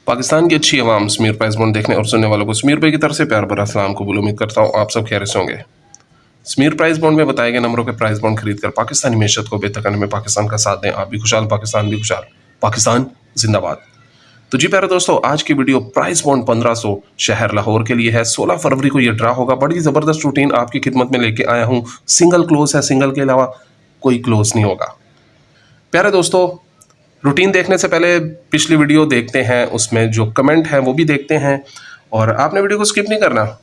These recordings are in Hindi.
पाकिस्तान की अच्छी आवाम समीर प्राइस बॉन्ड देखने और सुनने वालों को समीर भाई की तरफ से प्यार भरा सलाम कबूल। उम्मीद करता हूँ आप सब खैरियत से होंगे। समीर प्राइस बॉन्ड में बताए गए नंबरों के प्राइस बॉन्ड खरीदकर पाकिस्तानी मीशत को बेहतर करने में पाकिस्तान का साथ दें। आप भी खुशहाल, पाकिस्तान भी खुशहाल, पाकिस्तान जिंदाबाद। तो जी प्यारे दोस्तों, आज की वीडियो प्राइस बॉन्ड 1500 शहर लाहौर के लिए है। 16 फरवरी को ये ड्रा होगा। बड़ी ज़बरदस्त रूटीन आपकी खिदमत में लेके आया हूँ। सिंगल क्लोज है, सिंगल के अलावा कोई क्लोज नहीं होगा। प्यारे दोस्तों, रूटीन देखने से पहले पिछली वीडियो देखते हैं, उसमें जो कमेंट है वो भी देखते हैं। और आपने वीडियो को स्किप नहीं करना,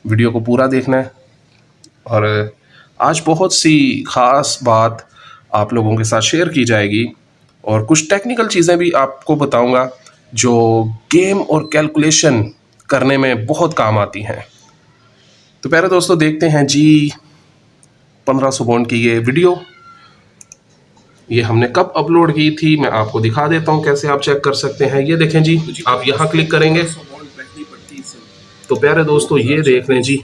वीडियो को पूरा देखना है। और आज बहुत सी ख़ास बात आप लोगों के साथ शेयर की जाएगी और कुछ टेक्निकल चीज़ें भी आपको बताऊंगा जो गेम और कैलकुलेशन करने में बहुत काम आती हैं। तो प्यारे दोस्तों, देखते हैं जी 1500 बॉन्ड की ये वीडियो। ये हमने कब अपलोड की थी मैं आपको दिखा देता हूँ कैसे आप चेक कर सकते हैं। ये देखें जी, आप यहाँ क्लिक करेंगे तो प्यारे दोस्तों ये देख लें जी,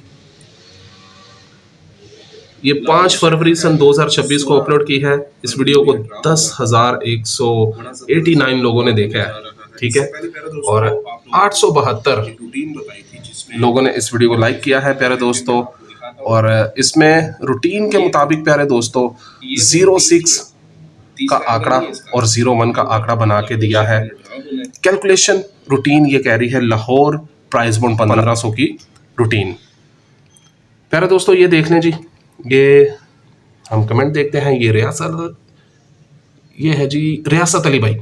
ये 5 फरवरी सन 2026 को अपलोड की है। इस वीडियो को 10,189 लोगों ने देखा है, ठीक है। और 872 लोगों ने इस वीडियो को लाइक किया है प्यारे दोस्तों। और इसमें रूटीन के मुताबिक प्यारे दोस्तों 06 का आंकड़ा और 01 का आंकड़ा बना के दिया है। कैलकुलेशन रूटीन ये कह रही है लाहौर प्राइस बॉन्ड 1500 की रूटीन। प्यारे दोस्तों ये देख लें जी, ये हम कमेंट देखते हैं। ये है जी रियासत अली भाई,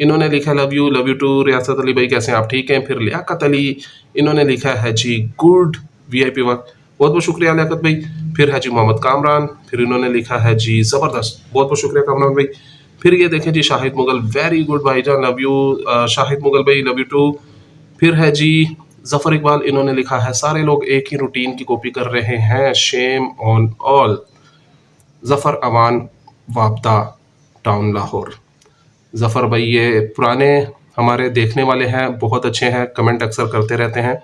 इन्होंने लिखा लव यू टू रियासत अली भाई, कैसे आप, ठीक हैं। फिर लियाकत अली, इन्होंने लिखा है जी गुड VIP वर्क, बहुत बहुत शुक्रिया लियाकत भाई। फिर है जी मोहम्मद कामरान, फिर इन्होंने लिखा है जी ज़बरदस्त, बहुत बहुत शुक्रिया कामरान भाई। फिर ये देखें जी शाहिद मुगल, वेरी गुड भाईजान, लव यू शाहिद मुगल भाई, लव यू टू। फिर है जी जफ़र इकबाल, इन्होंने लिखा है सारे लोग एक ही रूटीन की कॉपी कर रहे हैं, shame on all. Zafar Awan वापदा टाउन लाहौर। जफ़र भाई ये पुराने हमारे देखने वाले हैं, बहुत अच्छे हैं, कमेंट अक्सर करते रहते हैं।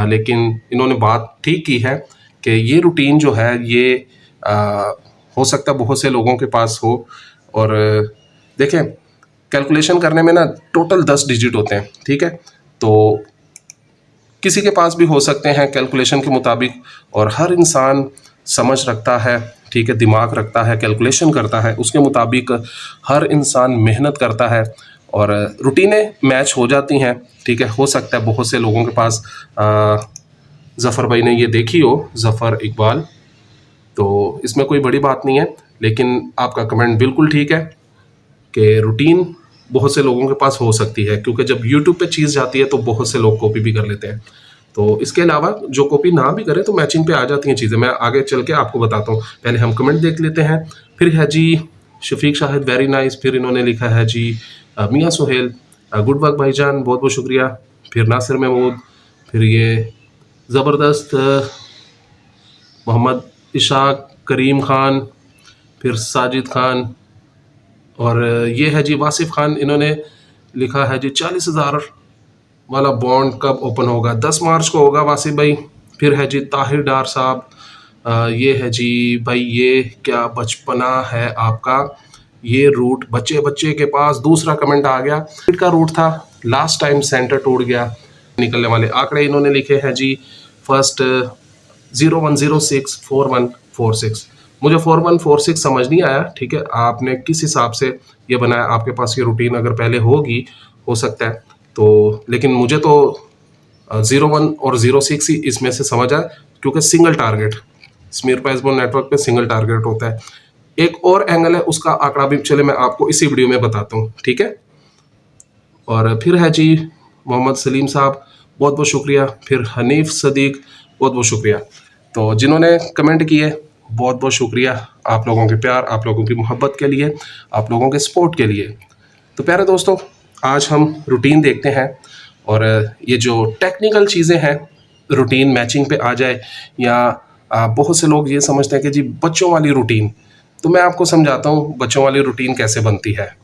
लेकिन इन्होंने बात ठीक की है कि ये रूटीन जो है ये हो सकता है बहुत से लोगों के पास हो। और देखें कैलकुलेशन करने में ना टोटल 10 डिजिट होते हैं, ठीक है। तो किसी के पास भी हो सकते हैं कैलकुलेशन के मुताबिक। और हर इंसान समझ रखता है, ठीक है, दिमाग रखता है, कैलकुलेशन करता है, उसके मुताबिक हर इंसान मेहनत करता है और रूटीनें मैच हो जाती हैं, ठीक है। हो सकता है बहुत से लोगों के पास जफ़र भाई ने ये देखी हो, जफ़र इकबाल, तो इसमें कोई बड़ी बात नहीं है। लेकिन आपका कमेंट बिल्कुल ठीक है कि रूटीन बहुत से लोगों के पास हो सकती है, क्योंकि जब यूट्यूब पे चीज़ जाती है तो बहुत से लोग कॉपी भी कर लेते हैं। तो इसके अलावा जो कॉपी ना भी करें तो मैचिंग पे आ जाती हैं चीज़ें, मैं आगे चल के आपको बताता हूँ। पहले हम कमेंट देख लेते हैं। फिर है जी शफीक शाहिद, वेरी नाइस। फिर इन्होंने लिखा है जी मियाँ सुहेल, गुड वर्क भाईजान, बहुत बहुत शुक्रिया। फिर नासिर महमूद, फिर ये ज़बरदस्त मोहम्मद इशाक, करीम ख़ान, फिर साजिद ख़ान, और ये है जी वासिफ़ ख़ान, इन्होंने लिखा है जी 40,000 वाला बॉन्ड कब ओपन होगा, 10 मार्च को होगा वासिफ़ भाई। फिर है जी ताहिर डार साहब, ये है जी भाई, ये क्या बचपना है आपका, ये रूट बच्चे बच्चे के पास। दूसरा कमेंट आ गया, का रूट था, लास्ट टाइम सेंटर टूट गया। निकलने वाले आंकड़े इन्होंने लिखे हैं जी फर्स्ट 01064146। मुझे 4146 समझ नहीं आया, ठीक है, आपने किस हिसाब से ये बनाया, आपके पास ये रूटीन अगर पहले होगी हो सकता है तो, लेकिन मुझे तो 01 और 06 ही इसमें से समझ आया, क्योंकि single target Sameer price bond network पे सिंगल टारगेट होता है। एक और एंगल है, उसका आंकड़ा भी चले मैं आपको इसी वीडियो में बताता हूँ, ठीक है। और फिर है जी मोहम्मद सलीम साहब, बहुत बहुत शुक्रिया। फिर हनीफ सदीक, बहुत बहुत शुक्रिया। तो जिन्होंने कमेंट किए बहुत बहुत शुक्रिया, आप लोगों के प्यार, आप लोगों की मोहब्बत के लिए, आप लोगों के सपोर्ट के लिए। तो प्यारे दोस्तों, आज हम रूटीन देखते हैं। और ये जो टेक्निकल चीज़ें हैं रूटीन मैचिंग पे आ जाए, या बहुत से लोग ये समझते हैं कि जी बच्चों वाली रूटीन, तो मैं आपको समझाता हूँ बच्चों वाली रूटीन कैसे बनती है।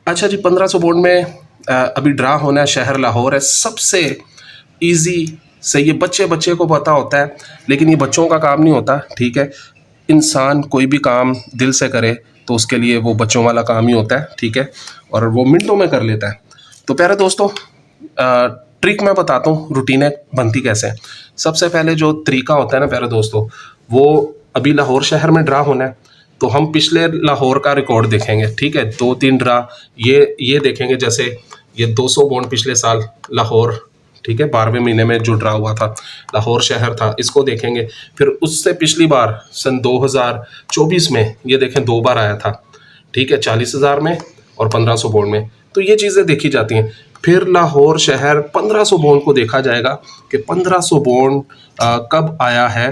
अच्छा जी, 1500 बोर्ड में अभी ड्रा होना है, शहर लाहौर है। सबसे इजी से ये बच्चे को पता होता है, लेकिन ये बच्चों का काम नहीं होता, ठीक है। इंसान कोई भी काम दिल से करे तो उसके लिए वो बच्चों वाला काम ही होता है, ठीक है, और वो मिनटों में कर लेता है। तो प्यारे दोस्तों, ट्रिक मैं बताता हूँ रूटीनें बनती कैसे हैं। सबसे पहले जो तरीका होता है ना प्यारे दोस्तों, वो अभी लाहौर शहर में ड्रा होना है, तो हम पिछले लाहौर का रिकॉर्ड देखेंगे, ठीक है, 2-3 ड्रा ये देखेंगे। जैसे ये 200 बॉन्ड पिछले साल लाहौर, ठीक है, 12वें महीने में जो ड्रा हुआ था, लाहौर शहर था, इसको देखेंगे। फिर उससे पिछली बार सन 2024 में ये देखें 2 बार आया था, ठीक है, 40,000 में और 1500 बॉन्ड में। तो ये चीज़ें देखी जाती हैं। फिर लाहौर शहर 1500 बॉन्ड को देखा जाएगा कि 1500 बॉन्ड कब आया है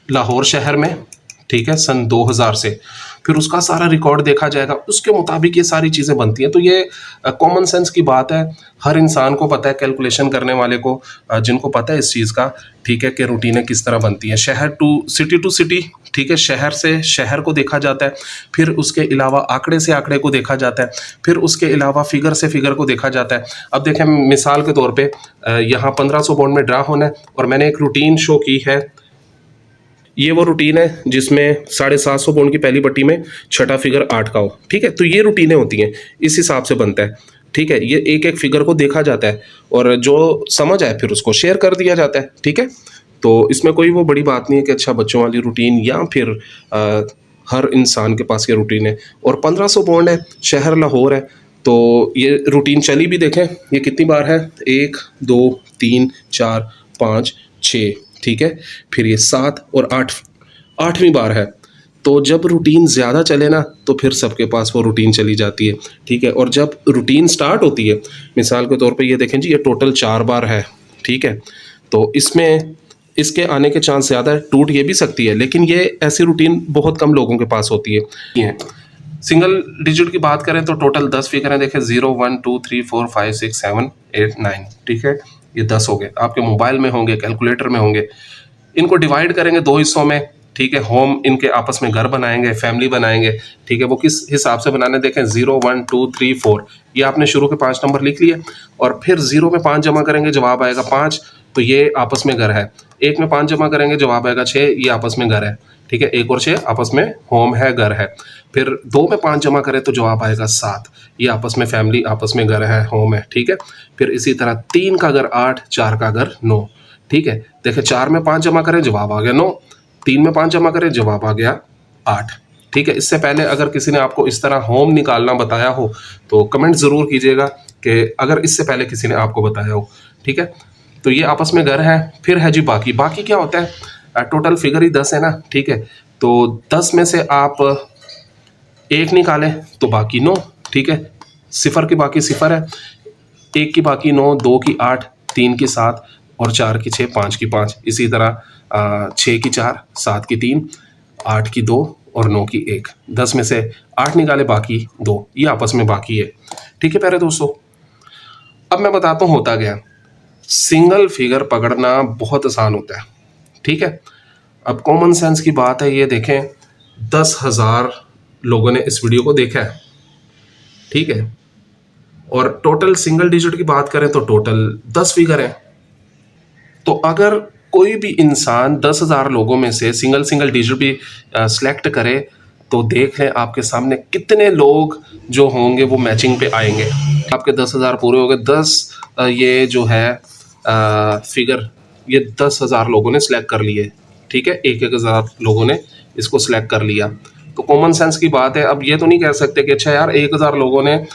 लाहौर शहर में, ठीक है, सन 2000 से। फिर उसका सारा रिकॉर्ड देखा जाएगा, उसके मुताबिक ये सारी चीज़ें बनती हैं। तो ये कॉमन सेंस की बात है, हर इंसान को पता है, कैलकुलेशन करने वाले को, जिनको पता है इस चीज़ का, ठीक है, कि रूटीनें किस तरह बनती हैं। शहर टू सिटी, ठीक है, शहर से शहर को देखा जाता है, फिर उसके अलावा आंकड़े से आंकड़े को देखा जाता है, फिर उसके अलावा फिगर से फिगर को देखा जाता है। अब देखें, मिसाल के तौर पे यहाँ 1500 बॉन्ड में ड्रा होना है और मैंने एक रूटीन शो की है। ये वो रूटीन है जिसमें 750 बॉन्ड की पहली पट्टी में छठा फिगर 8 का हो, ठीक है। तो ये रूटीनें होती हैं, इस हिसाब से बनता है, ठीक है। ये एक एक फिगर को देखा जाता है और जो समझ आए फिर उसको शेयर कर दिया जाता है, ठीक है। तो इसमें कोई वो बड़ी बात नहीं है कि अच्छा बच्चों वाली रूटीन या फिर हर इंसान के पास ये रूटीन है। और 1500 बॉन्ड है, शहर लाहौर है, तो ये रूटीन चली भी देखें, ये कितनी बार है, 1 2 3 4 5 6, ठीक है। फिर ये 7 और 8, 8वीं बार है। तो जब रूटीन ज़्यादा चले ना, तो फिर सबके पास वो रूटीन चली जाती है, ठीक है। और जब रूटीन स्टार्ट होती है, मिसाल के तौर पे ये देखें जी, ये टोटल 4 बार है, ठीक है। तो इसमें इसके आने के चांस ज़्यादा है, टूट ये भी सकती है, लेकिन ये ऐसी रूटीन बहुत कम लोगों के पास होती है। ये सिंगल डिजिट की बात करें तो टोटल 10 फिगर हैं, देखें 0 1 2 3 4 5 6 7 8 9, ठीक है। ये 10 हो गए, आपके मोबाइल में होंगे, कैलकुलेटर में होंगे। इनको डिवाइड करेंगे 2 हिस्सों में, ठीक है। होम इनके आपस में घर बनाएंगे, फैमिली बनाएंगे, ठीक है। वो किस हिसाब से बनाने, देखें 0 1 2 3 4, ये आपने शुरू के 5 नंबर लिख लिए और फिर 0 में 5 जमा करेंगे, जवाब आएगा 5, तो ये आपस में घर है। 1 में 5 जमा करेंगे, जवाब आएगा 6, ये आपस में घर है, ठीक है। 1 और 6 आपस में होम है, घर है। फिर 2 में 5 जमा करें तो जवाब आएगा 7, ये आपस में फैमिली, आपस में घर है, होम है, ठीक है। फिर इसी तरह 3 का घर 8, 4 का घर 9, ठीक है। देखिए 4 में 5 जमा करें, जवाब आ गया 9, 3 में 5 जमा करें, जवाब आ गया 8, ठीक है। इससे पहले अगर किसी ने आपको इस तरह होम निकालना बताया हो तो कमेंट ज़रूर कीजिएगा कि अगर इससे पहले किसी ने आपको बताया हो, ठीक है। तो ये आपस में घर है। फिर है जी बाकी। बाकी क्या होता है, टोटल फिगर ही 10 है ना, ठीक है। तो 10 में से आप 1 निकालें तो बाकी 9, ठीक है। 0 की बाकी 0 है, 1 की बाकी 9, 2 की 8, 3 की 7 और 4 की 6, 5 की 5। इसी तरह 6 की 4, 7 की 3, 8 की 2 और 9 की 1। 10 में से 8 निकाले, बाकी 2, ये आपस में बाकी है, ठीक है प्यारे दोस्तों। अब मैं बताता हूँ होता क्या। सिंगल फिगर पकड़ना बहुत आसान होता है, ठीक है। अब कॉमन सेंस की बात है, ये देखें 10,000 लोगों ने इस वीडियो को देखा है, ठीक है। और टोटल सिंगल डिजिट की बात करें तो टोटल 10 फिगर है। तो अगर कोई भी इंसान 10,000 लोगों में से सिंगल डिजिट भी सिलेक्ट करे तो देख लें आपके सामने कितने लोग जो होंगे वो मैचिंग पे आएंगे। आपके 10,000 पूरे हो गए। 10 ये जो है फिगर, ये 10,000 लोगों ने सिलेक्ट कर लिए, ठीक है। 1,000 लोगों ने इसको सिलेक्ट कर लिया। तो कॉमन सेंस की बात है। अब ये तो नहीं कह सकते कि अच्छा यार 1,000 लोगों ने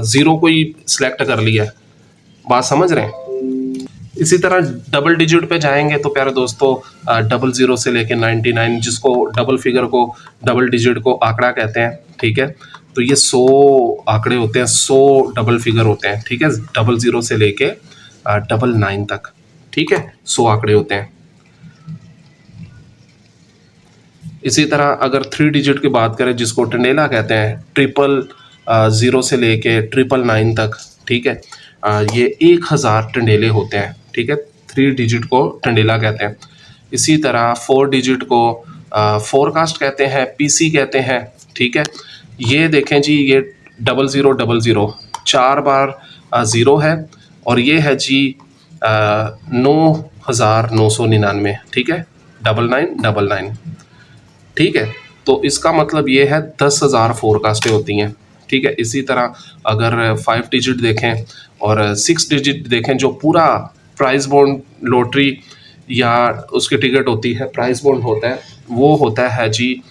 0 को ही सिलेक्ट कर लिया। बात समझ रहे हैं। इसी तरह डबल डिजिट पे जाएंगे तो प्यारे दोस्तों 00 से लेके 99, जिसको डबल फिगर को, डबल डिजिट को आंकड़ा कहते हैं, ठीक है। तो ये 100 आंकड़े होते हैं, 100 डबल फिगर होते हैं, ठीक है। 00 से लेके 99 तक, ठीक है, 100 आंकड़े होते हैं। इसी तरह अगर 3 डिजिट की बात करें, जिसको टंडेला कहते हैं, 000 से लेके 999 तक, ठीक है। ये 1000 टंडेले होते हैं, ठीक है। 3 डिजिट को टंडेला कहते हैं। इसी तरह 4 डिजिट को फोरकास्ट कहते हैं, पीसी कहते हैं, ठीक है। ये देखें जी, ये 0000 4 बार 0 है और ये है जी 9,999, ठीक है, 9999। ठीक है। तो इसका मतलब ये है 10,000 फोरकास्टें होती हैं। ठीक है। इसी तरह अगर 5 डिजिट देखें और 6 डिजिट देखें, जो पूरा प्राइस बॉन्ड लॉटरी या उसकी टिकट होती है, प्राइस बॉन्ड होता है, वो होता है जी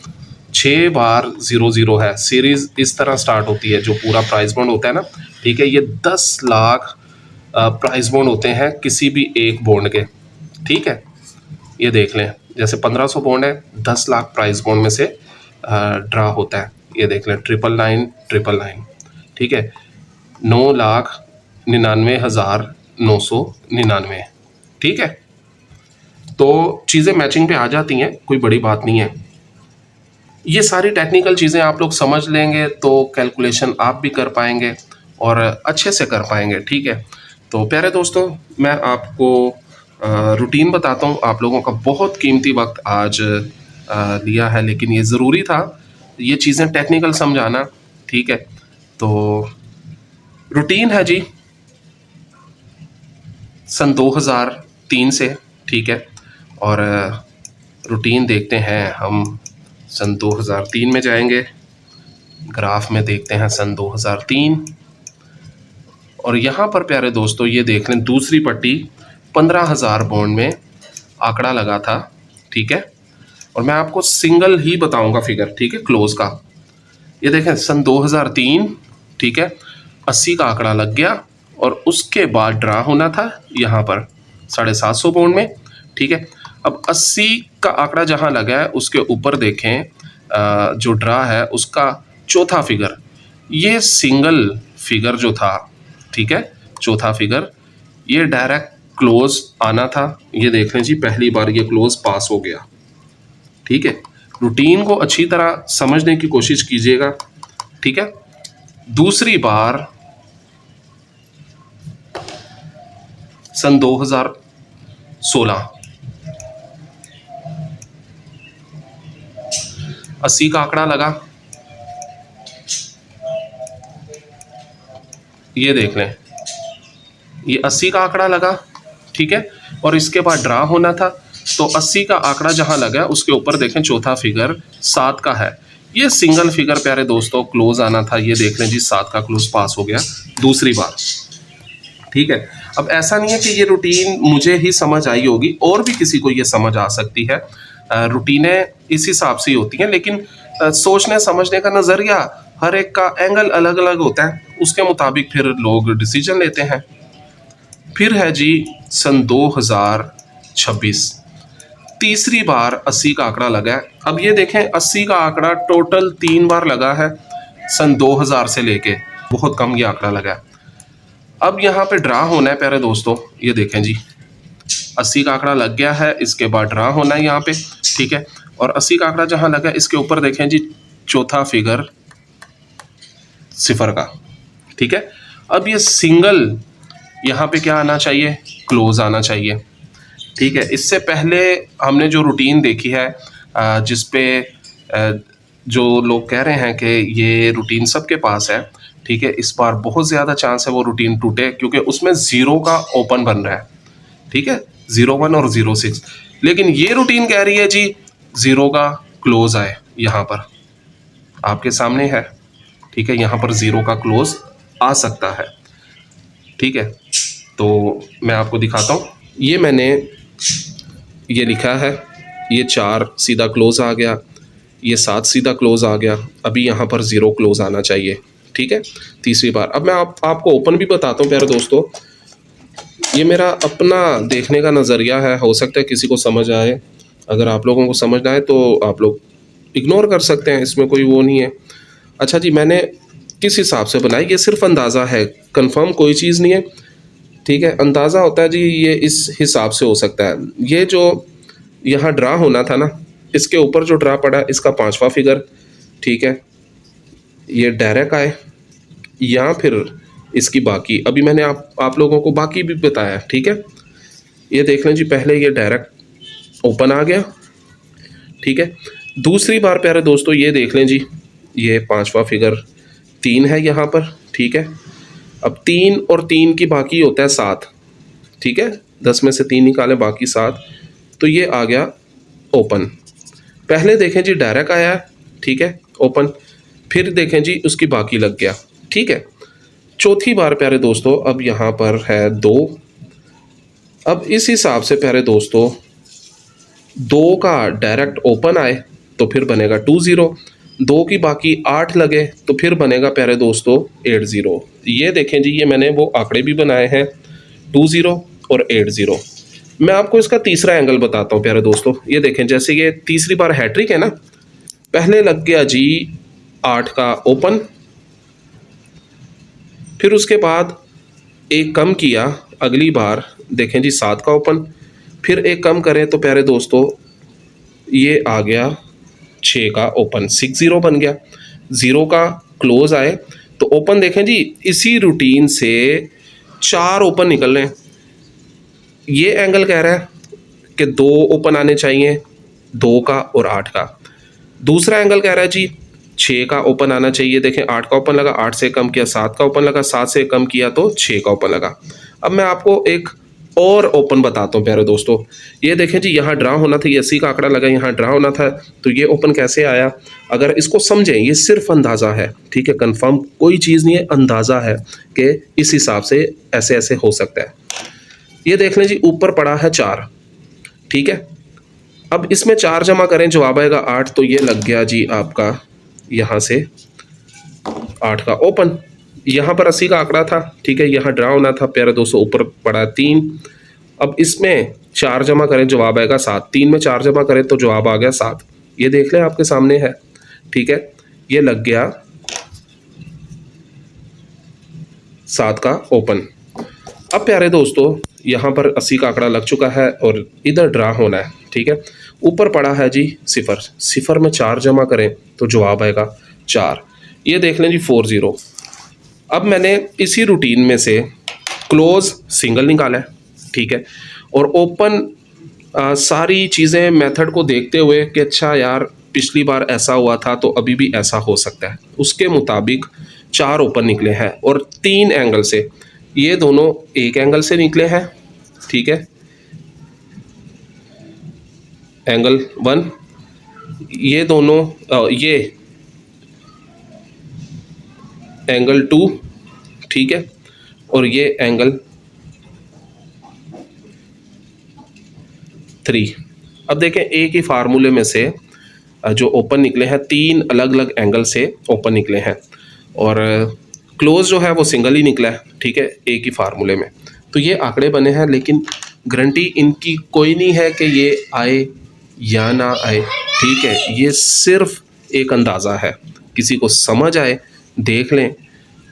6 बार 00 है। सीरीज इस तरह स्टार्ट होती है, जो पूरा प्राइस बॉन्ड होता है ना। ठीक है। ये 10 लाख प्राइस बॉन्ड होते हैं किसी भी एक बॉन्ड के। ठीक है। ये देख लें, जैसे 1500 बॉन्ड है, 10 लाख प्राइस बॉन्ड में से ड्रा होता है। ये देख लें, 999 ठीक है, 9,99,999। ठीक है। तो चीज़ें मैचिंग पे आ जाती हैं, कोई बड़ी बात नहीं है। ये सारी टेक्निकल चीज़ें आप लोग समझ लेंगे तो कैलकुलेशन आप भी कर पाएंगे और अच्छे से कर पाएंगे। ठीक है। तो प्यारे दोस्तों, मैं आपको रूटीन बताता हूँ। आप लोगों का बहुत कीमती वक्त आज लिया है, लेकिन ये ज़रूरी था ये चीज़ें टेक्निकल समझाना। ठीक है। तो रूटीन है जी सन 2003 से। ठीक है। और रूटीन देखते हैं हम, सन 2003 में जाएंगे, ग्राफ में देखते हैं सन 2003। और यहाँ पर प्यारे दोस्तों ये देख लें, दूसरी पट्टी 15,000 बॉन्ड में आंकड़ा लगा था। ठीक है। और मैं आपको सिंगल ही बताऊंगा फिगर। ठीक है, क्लोज का। ये देखें सन 2003। ठीक है। 80 का आंकड़ा लग गया और उसके बाद ड्रा होना था यहाँ पर 750 बॉन्ड में। ठीक है। अब 80 का आंकड़ा जहाँ लगा है उसके ऊपर देखें, जो ड्रा है उसका चौथा फिगर, ये सिंगल फिगर जो था, ठीक है, चौथा फिगर, ये डायरेक्ट क्लोज आना था। ये देख लें जी, पहली बार ये क्लोज पास हो गया। ठीक है। रूटीन को अच्छी तरह समझने की कोशिश कीजिएगा। ठीक है। दूसरी बार सन 2016, 80 का आंकड़ा लगा। ये देख लें, ये 80 का आंकड़ा लगा। ठीक है। और इसके बाद ड्रा होना था, तो 80 का आंकड़ा जहां लगा उसके ऊपर देखें चौथा फिगर 7 का है। ये सिंगल फिगर प्यारे दोस्तों क्लोज आना था। ये देख लें जी, 7 का क्लोज पास हो गया दूसरी बार। ठीक है। अब ऐसा नहीं है कि ये रूटीन मुझे ही समझ आई होगी, और भी किसी को ये समझ आ सकती है। रूटीनें इस हिसाब से ही होती हैं, लेकिन सोचने समझने का नज़रिया, हर एक का एंगल अलग अलग होता है, उसके मुताबिक फिर लोग डिसीजन लेते हैं। फिर है जी सन 2026, तीसरी बार 80 का आंकड़ा लगा है। अब ये देखें, 80 का आंकड़ा टोटल 3 बार लगा है सन 2000 से लेके, बहुत कम ये आंकड़ा लगा है। अब यहाँ पे ड्रा होना है प्यारे दोस्तों। ये देखें जी, 80 का आंकड़ा लग गया है, इसके बाद ड्रा होना है यहाँ पे। ठीक है। और 80 का आंकड़ा जहाँ लगा इसके ऊपर देखें जी, चौथा फिगर 0 का। ठीक है। अब ये सिंगल यहाँ पे क्या आना चाहिए, क्लोज आना चाहिए। ठीक है। इससे पहले हमने जो रूटीन देखी है, जिसपे जो लोग कह रहे हैं कि ये रूटीन सबके पास है, ठीक है, इस बार बहुत ज़्यादा चांस है वो रूटीन टूटे, क्योंकि उसमें 0 का ओपन बन रहा है। ठीक है, 01 और 06। लेकिन ये रूटीन कह रही है जी 0 का क्लोज आए, यहाँ पर आपके सामने है। ठीक है, यहाँ पर 0 का क्लोज आ सकता है। ठीक है। तो मैं आपको दिखाता हूँ, ये मैंने ये लिखा है, ये 4 सीधा क्लोज आ गया, ये 7 सीधा क्लोज आ गया। अभी यहाँ पर 0 क्लोज आना चाहिए। ठीक है, तीसरी बार। अब मैं आपको ओपन भी बताता हूँ प्यारे दोस्तों। ये मेरा अपना देखने का नज़रिया है, हो सकता है किसी को समझ आए। अगर आप लोगों को समझ आए तो आप लोग इग्नोर कर सकते हैं, इसमें कोई वो नहीं है। अच्छा जी, मैंने किस हिसाब से बनाई, ये सिर्फ अंदाज़ा है, कंफर्म कोई चीज़ नहीं है। ठीक है, अंदाज़ा होता है जी, ये इस हिसाब से हो सकता है। ये जो यहाँ ड्रा होना था ना, इसके ऊपर जो ड्रा पड़ा इसका 5वां फिगर। ठीक है, ये डायरेक्ट आए या फिर इसकी बाकी। अभी मैंने आप लोगों को बाकी भी बताया। ठीक है, ये देख लें जी, पहले ये डायरेक्ट ओपन आ गया। ठीक है, दूसरी बार प्यारे दोस्तों ये देख लें जी, ये 5वां फिगर 3 है यहाँ पर। ठीक है, अब 3 और 3 की बाकी होता है 7। ठीक है, 10 में से 3 निकालें, बाकी 7, तो ये आ गया ओपन। पहले देखें जी डायरेक्ट आया, ठीक है, ओपन, फिर देखें जी उसकी बाकी लग गया, ठीक है। चौथी बार प्यारे दोस्तों अब यहाँ पर है 2। अब इस हिसाब से प्यारे दोस्तों 2 का डायरेक्ट ओपन आए तो फिर बनेगा 20, 2 की बाकी 8 लगे तो फिर बनेगा प्यारे दोस्तों 80। ये देखें जी, ये मैंने वो आंकड़े भी बनाए हैं 20 और 80। मैं आपको इसका तीसरा एंगल बताता हूँ प्यारे दोस्तों। ये देखें, जैसे ये तीसरी बार हैट्रिक है ना, पहले लग गया जी 8 का ओपन, फिर उसके बाद एक कम किया, अगली बार देखें जी 7 का ओपन, फिर एक कम करें तो प्यारे दोस्तों ये आ गया 6 का ओपन, 60 बन गया। 0 का क्लोज आए तो ओपन देखें जी, इसी रूटीन से 4 ओपन निकल रहे हैं। ये एंगल कह रहा है कि 2 ओपन आने चाहिए, 2 का और 8 का। दूसरा एंगल कह रहा है जी 6 का ओपन आना चाहिए। देखें 8 का ओपन लगा, 8 से कम किया 7 का ओपन लगा, 7 से कम किया तो 6 का ओपन लगा। अब मैं आपको एक और ओपन बताता हूँ प्यारे दोस्तों। ये देखें जी, यहाँ ड्रा होना था, ये 80 का आंकड़ा लगा, यहाँ ड्रा होना था, तो ये ओपन कैसे आया? अगर इसको समझें, ये सिर्फ अंदाज़ा है, ठीक है, कंफर्म कोई चीज़ नहीं है, अंदाज़ा है कि इस हिसाब से ऐसे ऐसे हो सकता है। ये देख लें जी, ऊपर पड़ा है 4, ठीक है। अब इसमें 4 जमा करें, जवाब आएगा 8, तो ये लग गया जी आपका यहाँ से 8 का ओपन। यहाँ पर 80 का आंकड़ा था, ठीक है, यहाँ ड्रा होना था प्यारे दोस्तों, ऊपर पड़ा 3। अब इसमें 4 जमा करें, जवाब आएगा 7। 3 में 4 जमा करें तो जवाब आ गया 7। ये देख लें आपके सामने है, ठीक है, ये लग गया 7 का ओपन। अब प्यारे दोस्तों यहाँ पर 80 का आंकड़ा लग चुका है और इधर ड्रा होना है, ठीक है। ऊपर पड़ा है जी 0, 0 में 4 जमा करें तो जवाब आएगा 4। ये देख लें जी 40। अब मैंने इसी रूटीन में से क्लोज सिंगल निकाला है, ठीक है, और ओपन सारी चीज़ें मेथड को देखते हुए कि अच्छा यार पिछली बार ऐसा हुआ था तो अभी भी ऐसा हो सकता है, उसके मुताबिक 4 ओपन निकले हैं और 3 एंगल से। ये दोनों एक एंगल से निकले हैं, ठीक है, एंगल 1। ये दोनों ये एंगल 2, ठीक है, और ये एंगल 3। अब देखें एक ही फार्मूले में से जो ओपन निकले हैं 3 अलग अलग एंगल से ओपन निकले हैं और क्लोज जो है वो सिंगल ही निकला है, ठीक है, एक ही फार्मूले में। तो ये आंकड़े बने हैं, लेकिन गारंटी इनकी कोई नहीं है कि ये आए या ना आए, ठीक है। ये सिर्फ एक अंदाज़ा है, किसी को समझ आए देख लें,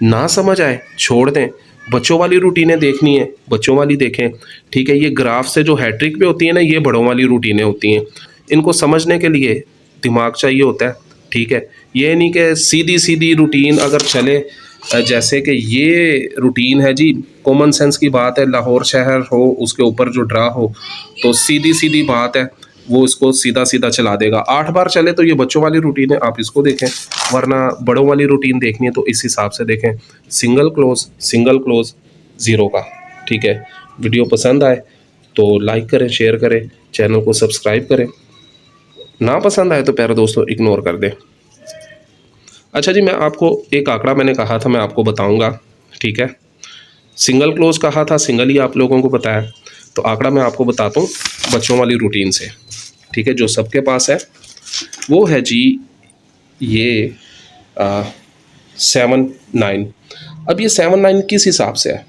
ना समझ आए छोड़ दें। बच्चों वाली रूटीनें देखनी है, बच्चों वाली देखें, ठीक है। ये ग्राफ से जो हैट्रिक पे होती है ना, ये बड़ों वाली रूटीनें होती हैं। इनको समझने के लिए दिमाग चाहिए होता है, ठीक है। ये नहीं कि सीधी सीधी रूटीन अगर चले, जैसे कि ये रूटीन है जी, कॉमन सेंस की बात है, लाहौर शहर हो उसके ऊपर जो ड्रा हो तो सीधी सीधी बात है, वो इसको सीधा सीधा चला देगा। 8 बार चले तो ये बच्चों वाली रूटीन है, आप इसको देखें, वरना बड़ों वाली रूटीन देखनी है तो इस हिसाब से देखें, सिंगल क्लोज 0 का, ठीक है। वीडियो पसंद आए तो लाइक करें, शेयर करें, चैनल को सब्सक्राइब करें, ना पसंद आए तो प्यारे दोस्तों इग्नोर कर दें। अच्छा जी, मैं आपको एक आंकड़ा मैंने कहा था मैं आपको बताऊंगा, ठीक है। सिंगल क्लोज कहा था, सिंगल ही आप लोगों को बताया, तो आंकड़ा मैं आपको बताता हूँ बच्चों वाली रूटीन से, ठीक है, जो सबके पास है। वो है जी ये 7, 9। अब ये 7, 9 किस हिसाब से है?